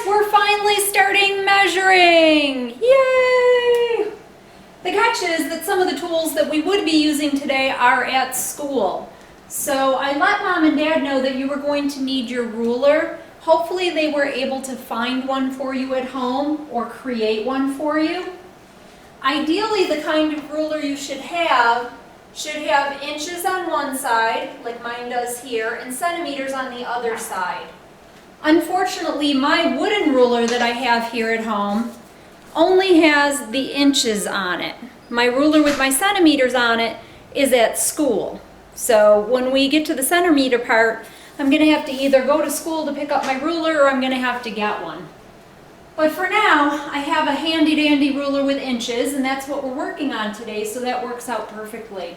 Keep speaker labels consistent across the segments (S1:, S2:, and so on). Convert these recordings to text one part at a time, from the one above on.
S1: we're finally starting measuring! Yay! The catch is that some of the tools that we would be using today are at school. So I let Mom and Dad know that you were going to need your ruler. Hopefully they were able to find one for you at home or create one for you. Ideally, the kind of ruler you should have inches on one side, like mine does here, and centimeters on the other side. Unfortunately, my wooden ruler that I have here at home only has the inches on it. My ruler with my centimeters on it is at school. So when we get to the centimeter part, I'm going to have to either go to school to pick up my ruler or I'm going to have to get one. But for now, I have a handy dandy ruler with inches, and that's what we're working on today, so that works out perfectly.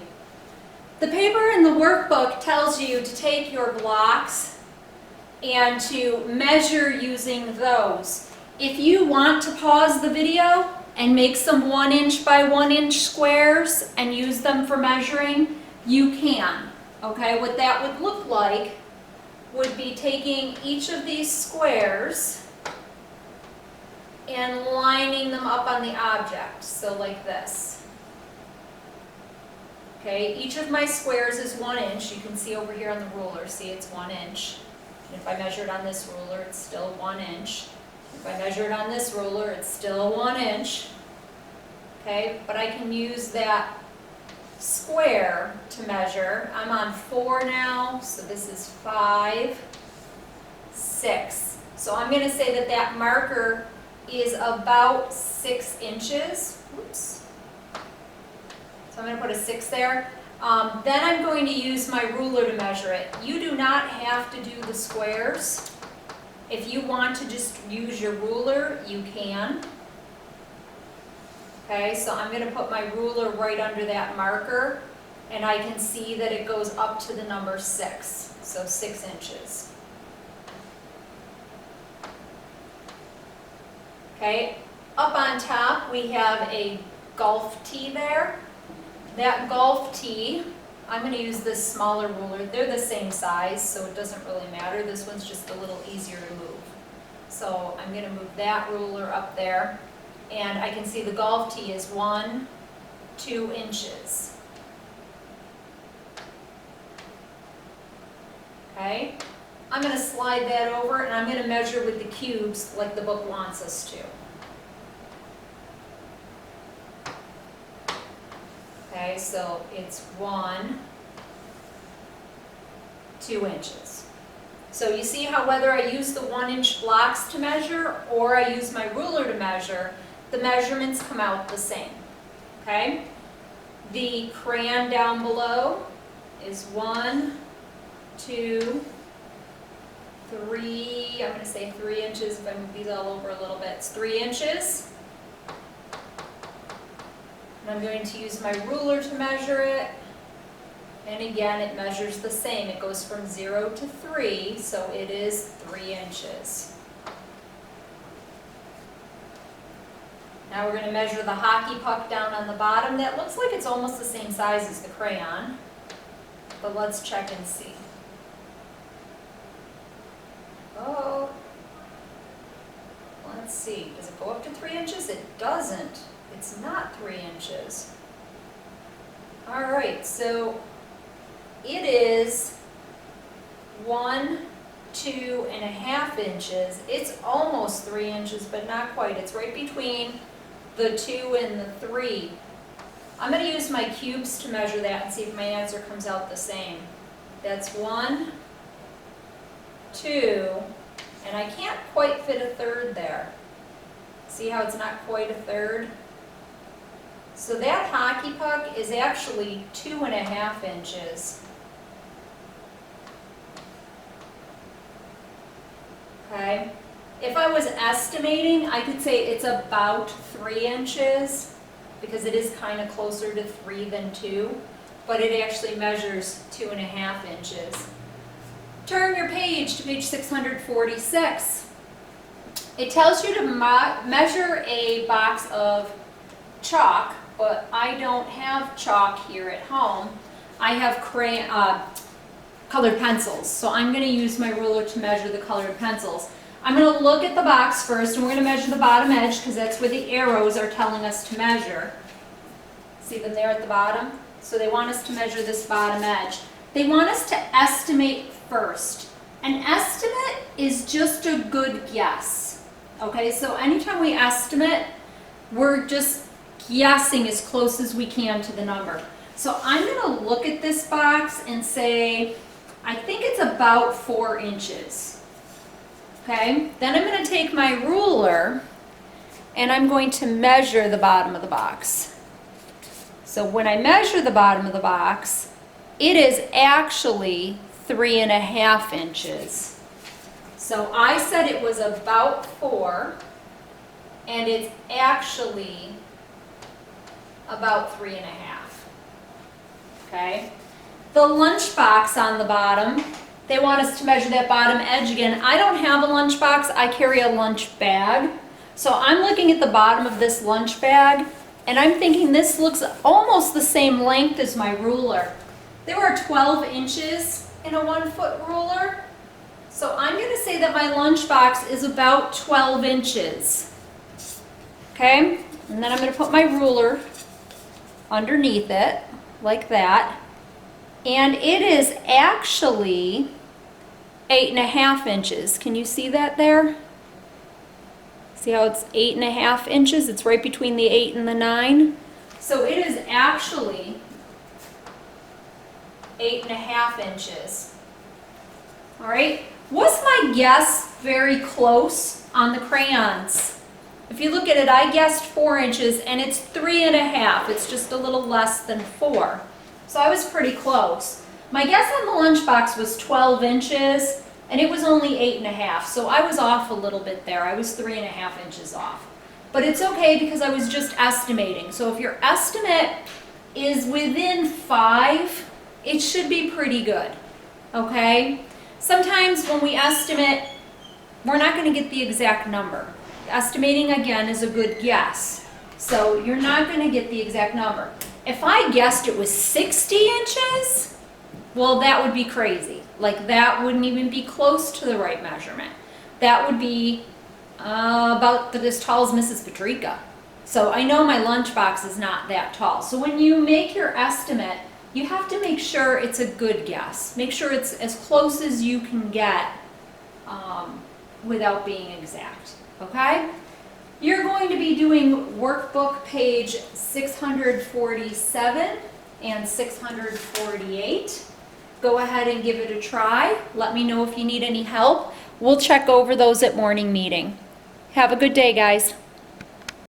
S1: The paper in the workbook tells you to take your blocks and to measure using those. If you want to pause the video and make some 1 inch by 1 inch squares and use them for measuring, you can. Okay, what that would look like would be taking each of these squares and lining them up on the object, so like this. Okay, each of my squares is 1 inch. You can see over here on the ruler, see it's 1 inch. And if I measure it on this ruler, it's still 1 inch. If I measure it on this ruler, it's still 1 inch. Okay, but I can use that square to measure. I'm on 4 now, so this is 5, 6. So I'm going to say that that marker is about 6 inches. Oops. So I'm going to put a 6 there. Then I'm going to use my ruler to measure it. You do not have to do the squares. If you want to just use your ruler, you can. Okay, so I'm going to put my ruler right under that marker, and I can see that it goes up to the number 6, so 6 inches. Okay, up on top we have a golf tee there. That golf tee, I'm going to use this smaller ruler. They're the same size, so it doesn't really matter. This one's just a little easier to move. So I'm going to move that ruler up there, and I can see the golf tee is 1, 2 inches. Okay, I'm going to slide that over, and I'm going to measure with the cubes like the book wants us to. Okay, so it's 1, 2 inches. So you see how whether I use the 1 inch blocks to measure or I use my ruler to measure, the measurements come out the same. Okay? The crayon down below is 1, 2, 3, I'm going to say 3 inches if I move these all over a little bit. It's 3 inches. And I'm going to use my ruler to measure it. And again, it measures the same. It goes from 0 to 3, so it is 3 inches. Now we're going to measure the hockey puck down on the bottom. That looks like it's almost the same size as the crayon, but let's check and see. Oh, let's see. Does it go up to 3 inches? It doesn't. It's not 3 inches. All right, so it is 1, 2.5 inches. It's almost 3 inches, but not quite. It's right between the 2 and the 3. I'm going to use my cubes to measure that and see if my answer comes out the same. That's 1, 2, and I can't quite fit a third there. See how it's not quite a third? So that hockey puck is actually 2.5 inches. Okay, if I was estimating, I could say it's about 3 inches because it is kind of closer to 3 than 2, but it actually measures 2.5 inches. Turn your page to page 646. It tells you to measure a box of chalk, but I don't have chalk here at home. I have colored pencils, so I'm going to use my ruler to measure the colored pencils. I'm going to look at the box first, and we're going to measure the bottom edge because that's where the arrows are telling us to measure. See them there at the bottom? So they want us to measure this bottom edge. They want us to estimate first. An estimate is just a good guess. Okay, so anytime we estimate, we're just guessing as close as we can to the number. So I'm going to look at this box and say, I think it's about 4 inches. Okay, then I'm going to take my ruler and I'm going to measure the bottom of the box. So when I measure the bottom of the box, it is actually 3.5 inches. So I said it was about 4, and it's actually about 3.5. Okay? The lunch box on the bottom, they want us to measure that bottom edge again. I don't have a lunch box, I carry a lunch bag. So I'm looking at the bottom of this lunch bag, and I'm thinking this looks almost the same length as my ruler. There are 12 inches in a 1-foot ruler. So I'm going to say that my lunch box is about 12 inches. Okay? And then I'm going to put my ruler underneath it, like that. And it is actually 8.5 inches. Can you see that there? See how it's 8.5 inches? It's right between the 8 and the 9. So it is actually 8.5 inches. All right. Was my guess very close on the crayons? If you look at it, I guessed 4 inches and it's 3.5. It's just a little less than 4. So I was pretty close. My guess on the lunchbox was 12 inches and it was only 8.5. So I was off a little bit there. I was 3.5 inches off. But it's okay because I was just estimating. So if your estimate is within 5, it should be pretty good. Okay? Sometimes when we estimate, we're not going to get the exact number. Estimating, again, is a good guess. So you're not going to get the exact number. If I guessed it was 60 inches, well, that would be crazy. Like, that wouldn't even be close to the right measurement. That would be about as tall as Mrs. Patrica. So I know my lunchbox is not that tall. So when you make your estimate, you have to make sure it's a good guess. Make sure it's as close as you can get without being exact, okay? You're going to be doing workbook page 647 and 648. Go ahead and give it a try. Let me know if you need any help. We'll check over those at morning meeting. Have a good day, guys.